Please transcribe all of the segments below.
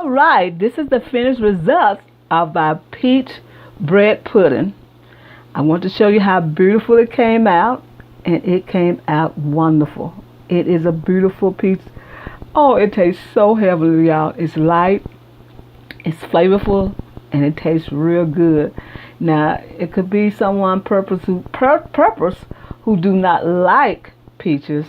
All right, this is the finished result of our peach bread pudding. I want to show you how beautiful it came out, and it came out wonderful. It is a beautiful peach. Oh, it tastes so heavenly, y'all. It's light, it's flavorful, and it tastes real good. Now, it could be someone purpose who do not like peaches.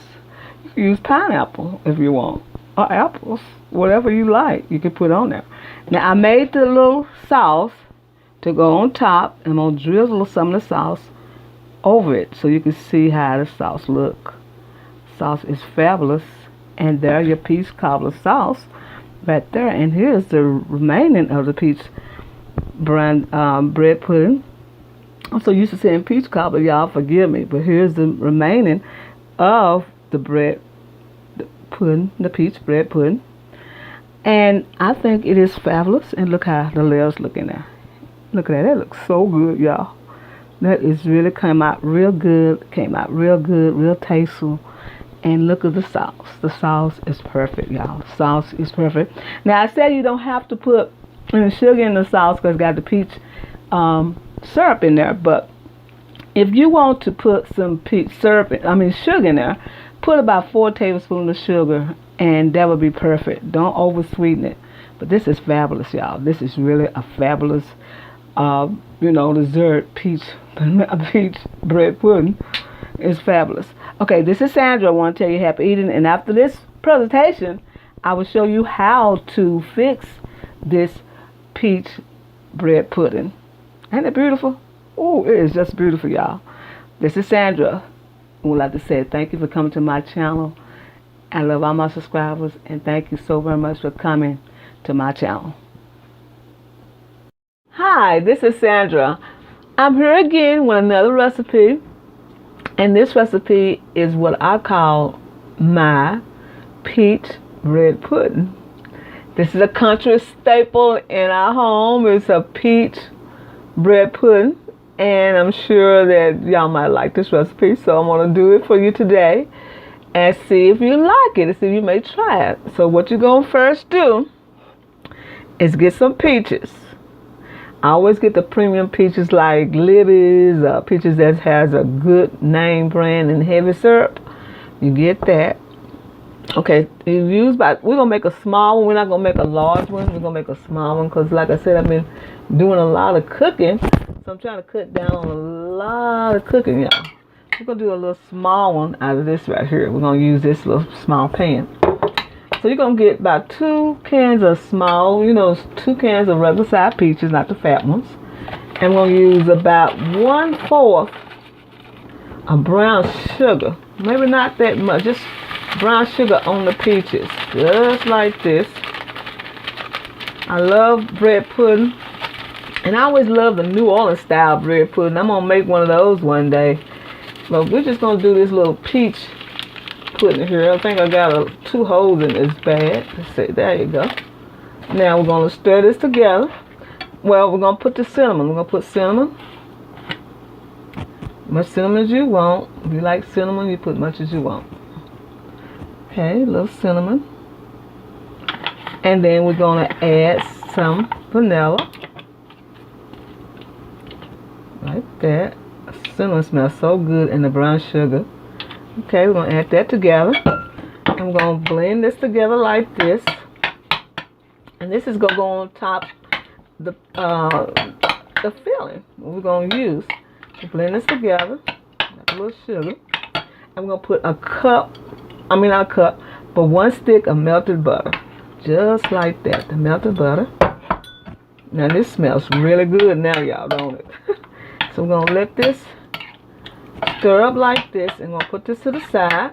You can use pineapple if you want, or apples, whatever you like. You can put on there. Now, I made the little sauce to go on top, and I'm gonna drizzle some of the sauce over it so you can see how the sauce look. Sauce is fabulous, and there your peach cobbler sauce right there. And here's the remaining of the peach bread pudding. I'm so used to saying peach cobbler, y'all forgive me, but here's the remaining of the bread pudding, the peach bread pudding. And I think it is fabulous. And look how the layers look in there. Look at that. That looks so good, y'all. That is really came out real good. Came out real good, real tasteful. And look at the sauce. The sauce is perfect, y'all. The sauce is perfect. Now, I said you don't have to put any sugar in the sauce because it's got the peach syrup in there. But if you want to put some peach syrup, sugar in there, put about 4 tablespoons of sugar, and that would be perfect. Don't over sweeten it. But this is fabulous, y'all. This is really a fabulous, dessert peach bread pudding. It's fabulous. Okay, this is Sandra. I want to tell you happy eating. And after this presentation, I will show you how to fix this peach bread pudding. Ain't it beautiful? Oh, it is just beautiful, y'all. This is Sandra. I would like to say thank you for coming to my channel. I love all my subscribers, and thank you so very much for coming to my channel. Hi, this is Sandra. I'm here again with another recipe. And this recipe is what I call my peach bread pudding. This is a country staple in our home. It's a peach bread pudding. And I'm sure that y'all might like this recipe. So I'm going to do it for you today and see if you like it and see if you may try it. So what you're going to first do is get some peaches. I always get the premium peaches like Libby's, peaches that has a good name brand and heavy syrup. You get that. Okay, we're going to make a small one. We're not going to make a large one. We're going to make a small one because, like I said, I've been doing a lot of cooking. So I'm trying to cut down on a lot of cooking, y'all. We're going to do a little small one out of this right here. We're going to use this little small pan. So you're going to get about 2 cans of small, 2 cans of regular size peaches, not the fat ones. And we're going to use about 1/4 of brown sugar. Maybe not that much, just brown sugar on the peaches. Just like this. I love bread pudding. And I always love the New Orleans style bread pudding. I'm going to make one of those one day. But we're just going to do this little peach pudding here. I think I got 2 holes in this bag. Let's see, there you go. Now we're going to stir this together. Well, we're going to put the cinnamon. We're going to put cinnamon. Much cinnamon as you want. If you like cinnamon, you put much as you want. Okay, a little cinnamon. And then we're going to add some vanilla. Like that. Cinnamon smells so good, and the brown sugar. Okay, we're going to add that together. And we're going to blend this together like this. And this is going to go on top the filling we're going to use. So blend this together. Like a little sugar. And we're going to put not a cup, but 1 stick of melted butter. Just like that, the melted butter. Now this smells really good now, y'all, don't it? So we're going to let this stir up like this, and we'll put this to the side.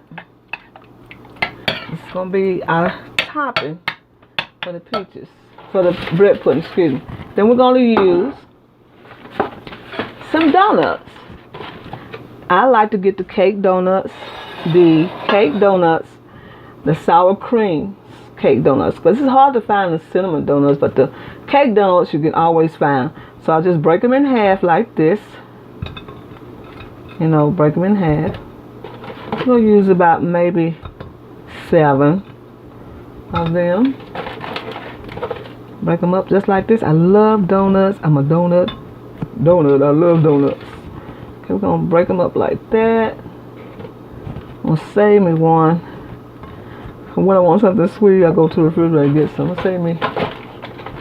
It's going to be our topping for the peaches, for the bread pudding, excuse me. Then we're going to use some donuts. I like to get the cake donuts, the sour cream cake donuts, because it's hard to find the cinnamon donuts, but the cake donuts you can always find. So I'll just break them in half like this. Break them in half. We'll use about maybe 7 of them. Break them up just like this. I love donuts. I'm a donut. I love donuts. Okay, we're going to break them up like that. I'm going to save me one. When I want something sweet, I go to the refrigerator and get some. Save me.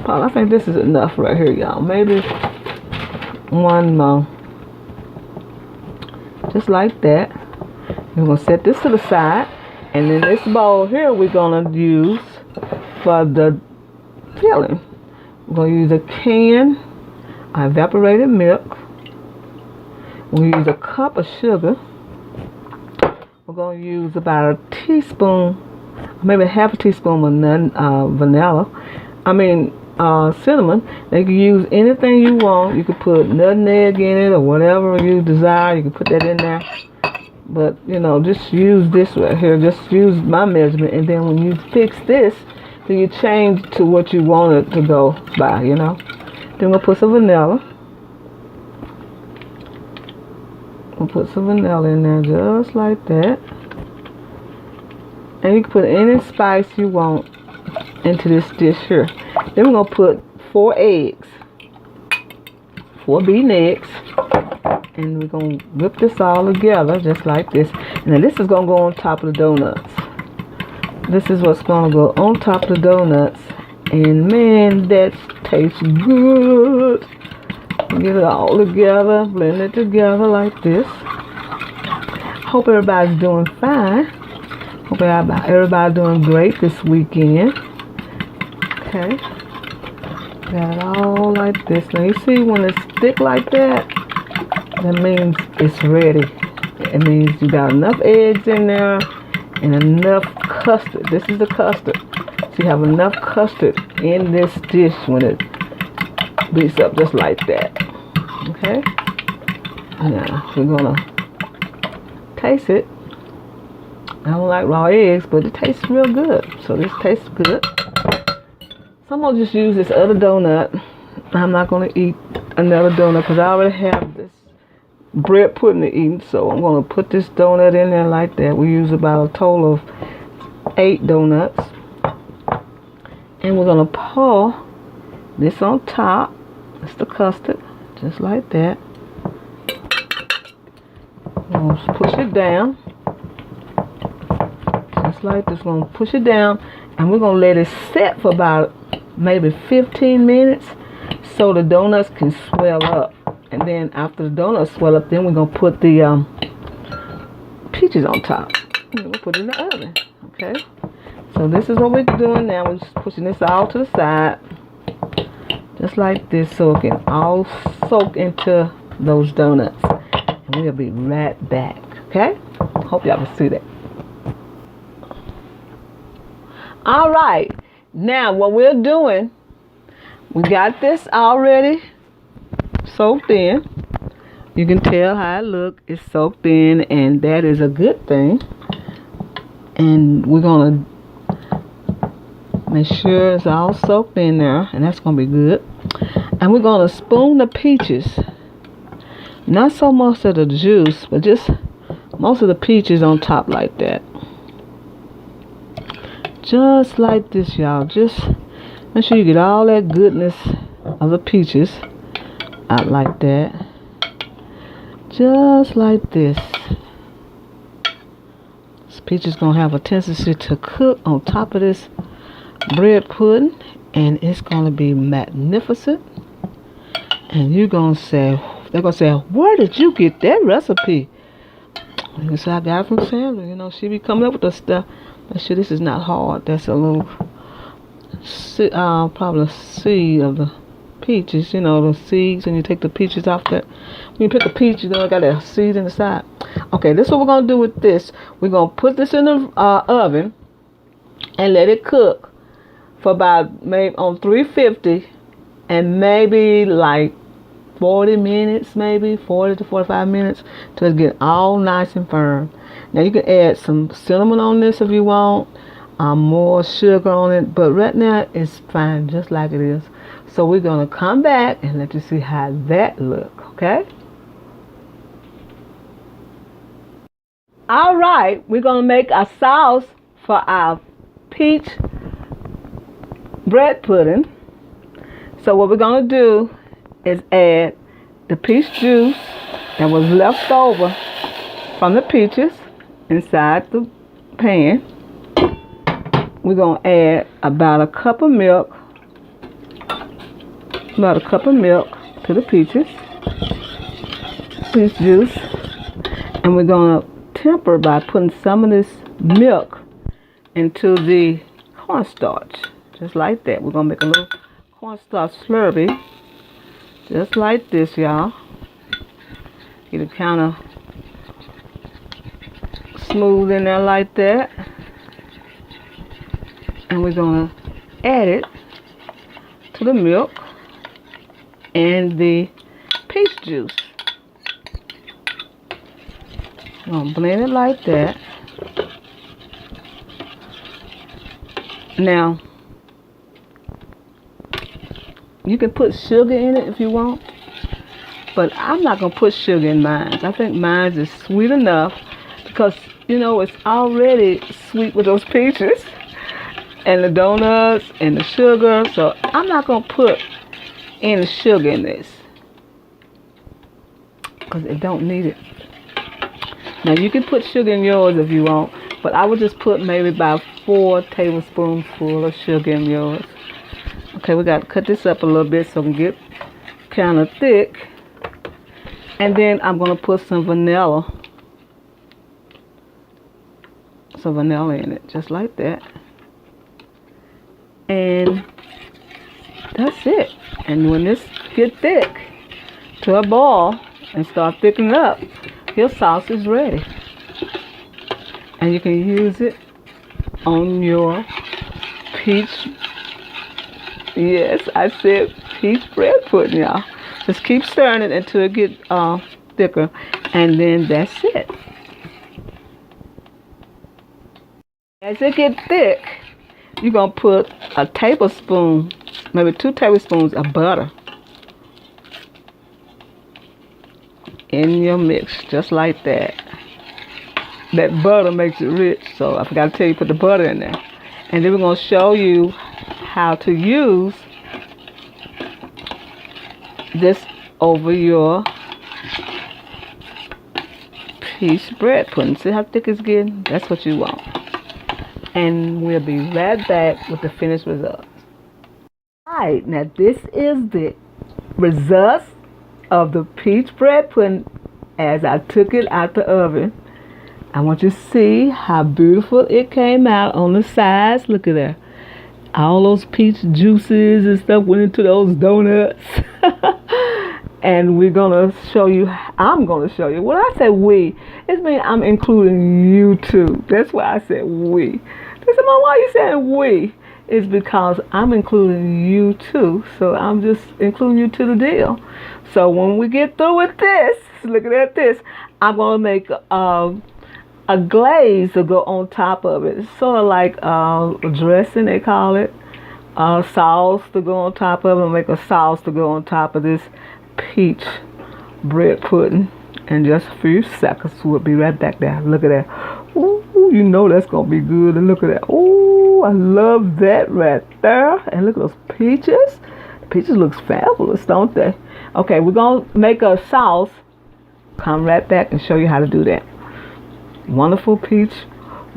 I think this is enough right here, y'all. Maybe one more. Just like that. We're going to set this to the side. And then this bowl here we're going to use for the filling. We're going to use a can of evaporated milk. We're going to use a cup of sugar. We're going to use about a teaspoon, maybe half a teaspoon of vanilla. Cinnamon. You can use anything you want. You could put nutmeg in it or whatever you desire. You can put that in there. But, just use this right here. Just use my measurement. And then when you fix this, then you change to what you want it to go by, Then we're going to put some vanilla. We'll put some vanilla in there just like that. And you can put any spice you want into this dish here. Then we're going to put 4 eggs. 4 beaten eggs. And we're going to whip this all together just like this. And then this is going to go on top of the donuts. This is what's going to go on top of the donuts. And man, that tastes good. Get it all together. Blend it together like this. Hope everybody's doing fine. Hope everybody's doing great this weekend. Okay. Got it all like this. Now you see when it's thick like that, that means it's ready. It means you got enough eggs in there and enough custard. This is the custard. So you have enough custard in this dish when it beats up just like that. Okay? Now we're gonna taste it. I don't like raw eggs, but it tastes real good. So this tastes good. So I'm gonna just use this other donut. I'm not gonna eat another donut because I already have this bread pudding to eat. So I'm gonna put this donut in there like that. We use about a total of 8 donuts. And we're gonna pour this on top. It's the custard, just like that. We're gonna push it down. Just like this. We're gonna push it down and we're gonna let it set for about maybe 15 minutes so the donuts can swell up. And then after the donuts swell up, then we're gonna put the peaches on top. And we'll put it in the oven. Okay. So this is what we're doing now. We're just pushing this all to the side. Just like this so it can all soak into those donuts. And we'll be right back. Okay? Hope y'all can see that. Alright. Now what we're doing, we got this already soaked in. You can tell how it looks. It's soaked in and that is a good thing. And we're going to make sure it's all soaked in there, and that's going to be good. And we're going to spoon the peaches. Not so much of the juice, but just most of the peaches on top like that. Just like this, y'all. Just make sure you get all that goodness of the peaches out like that. Just like this. This peach is going to have a tendency to cook on top of this bread pudding, and it's going to be magnificent. And you're going to say, they're going to say, where did you get that recipe? You can say, I got it from Sandra. She be coming up with the stuff. Make sure this is not hard. That's a little, probably a seed of the peaches. The seeds, and you take the peaches off that. When you pick a peach, I got that seed in the side. Okay, this is what we're going to do with this. We're going to put this in the oven and let it cook for about maybe on 350 and maybe like 40 minutes, maybe 40 to 45 minutes till it get all nice and firm. Now you can add some cinnamon on this if you want, more sugar on it, but right now it's fine just like it is. So we're gonna come back and let you see how that look. Okay. All right, we're gonna make a sauce for our peach bread pudding. So what we're going to do is add the peach juice that was left over from the peaches inside the pan. We're going to add about a cup of milk to the peach juice. And we're going to temper by putting some of this milk into the cornstarch. Just like that. We're going to make a little cornstarch slurry. Just like this, y'all. Get it kind of smooth in there like that. And we're going to add it to the milk and the peach juice. I'm going to blend it like that. Now, you can put sugar in it if you want, but I'm not going to put sugar in mine. I think mine is sweet enough because, you know, it's already sweet with those peaches and the donuts and the sugar. So I'm not going to put any sugar in this because it don't need it. Now, you can put sugar in yours if you want, but I would just put maybe about 4 tablespoons full of sugar in yours. Okay, we got to cut this up a little bit so it can get kind of thick. And then I'm going to put some vanilla in it, just like that. And that's it. And when this get thick to a ball and start thickening up, your sauce is ready. And you can use it on your peach. Yes, I said peach bread pudding, y'all. Just keep stirring it until it gets thicker. And then that's it. As it gets thick, you're going to put a tablespoon, maybe 2 tablespoons of butter in your mix, just like that. That butter makes it rich, so I forgot to tell you, put the butter in there. And then we're going to show you how to use this over your peach bread pudding. See how thick it's getting? That's what you want. And we'll be right back with the finished results. Alright, now this is the results of the peach bread pudding as I took it out the oven. I want you to see how beautiful it came out on the sides. Look at that. All those peach juices and stuff went into those donuts. And we're going to show you, I'm going to show you. When I say we, it means I'm including you too. That's why I said we. They said, Mom, why are you saying we? It's because I'm including you too. So I'm just including you to the deal. So when we get through with this, look at this, I'm going to make a glaze to go on top of it. It's sort of like a dressing, they call it. Sauce to go on top of it. Make a sauce to go on top of this peach bread pudding. In just a few seconds, we'll be right back there. Look at that. Ooh, you know that's going to be good. And look at that. Ooh, I love that right there. And look at those peaches. The peaches looks fabulous, don't they? Okay, we're going to make a sauce. Come right back and show you how to do that. Wonderful peach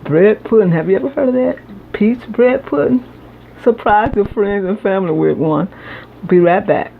bread pudding. Have you ever heard of that? Peach bread pudding? Surprise your friends and family with one. Be right back.